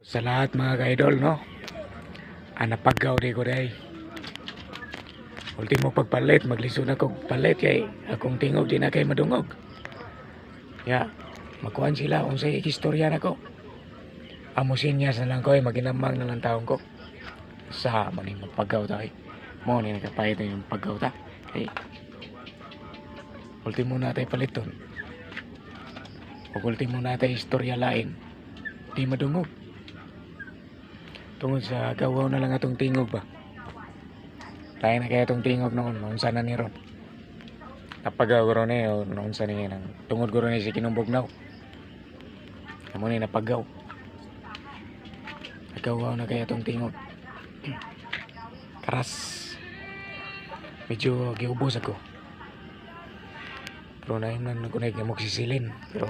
Sa lahat mga ka-idol, no? Napagaw di ko day. Ultimo pagpalit, maglisod na kong palit kay akong tingog di na kay madungog. Ya, makuhan sila kung sa ikistorya na ko. Amusinyas na lang ko ay maginamang na lang taong ko. Sa maning magpagaw tayo. Mo ni nakapahit na yung paggaw ta. Kay ultimo na tayo paliton. O ultimo na tayo istorya lain. Di madungog. Tungod sa gawaw na lang atong tingog ba. Lain na kaya itong tingog noon. Maunsa na ni Ron. Napagaw ko ron o naunsa ni nang tungod ko ron si kinumbog-naw. Amo ni napagaw. Nagawaw na kaya itong tingog. Karas. Medyo giubos ako. Pero naimnan ko na magsisilin. Pero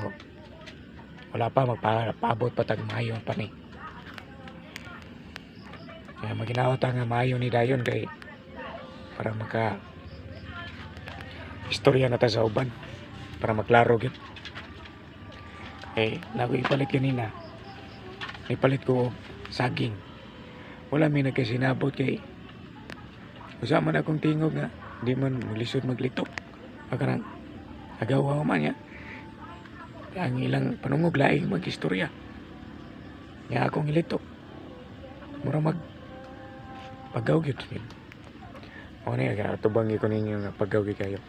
wala pa magpaabot pa tag mayo pa ni. Kaya maginawat nga mayo ni dayon kay para maka istorya na ta sa uban para maklaro gyud. Nago ipalit kanina. Ipalit ko saging. Wala may nagkasinabot kay usama na akong tingog nga di man mulisod maglitok. Akarang agawa man ya. Ang ilang panungog laing mag-istorya. Nga akong ilitok. Mura mag pagaw gyud. O na yung tubangi ko ninyo nga pagaw gyud kayo.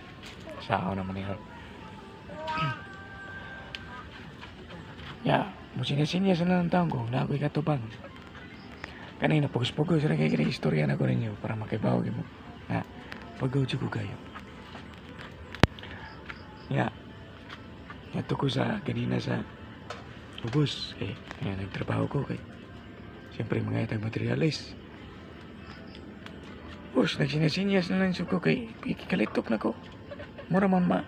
Sa ako naman nila. Ya, musinya-sinya sa lang taong ko na ako'y katubang. Kanina pugos-pugos na kayo istorya na ko ninyo para makibaw mo. Na pagaw dyan ko kayo. Ya, yato ko sa kanina sa ubos. Nagtrabaho ko kay siyempre mga itang materialis. Bus, nagsininyas na lang ko kay kalitok na ko. Mura man ma.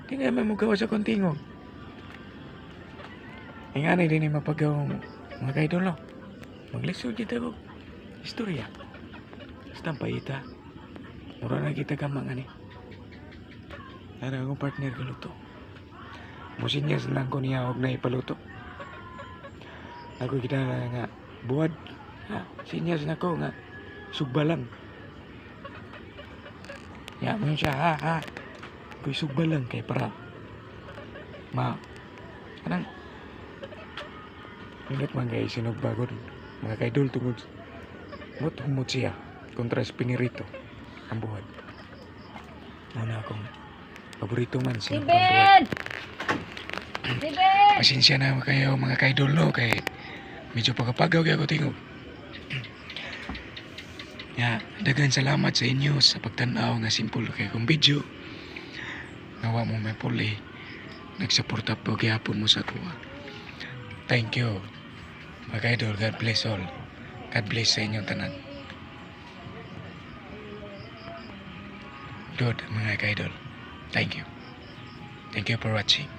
Di nga may magawa sa kontingog. Nga na din yung mapagawa mo. Mga kaidol no. Maglisod kita ko. Istorya. Basta paita. Mura na kita ka mga ni. Nara akong partner kaluto. Musinyas lang ko niya huwag na ipaluto. Ako kita nga buwad. Sinyas na ko nga. Sugba lang. Ya, mo siya, ha. Ko'y sugba lang kay para kanang minut man kay sinugbagod mga kaidol tungod humot siya kontra Espinirito ang buhat. Muna akong paborito man sinugbang buhat. Pasensya na kayo mga kaidol no kay medyo pagkapagaw kaya ko tingog. Ya, dagan salamat sa inyo sa pagtanaw nga simple kay kong video. Nawa mo may puli. Nagsuporta po gihapon mo sa kuha. Thank you. Mga idol, God bless all. God bless sa inyong tanan. Good, mga idol. Thank you. Thank you for watching.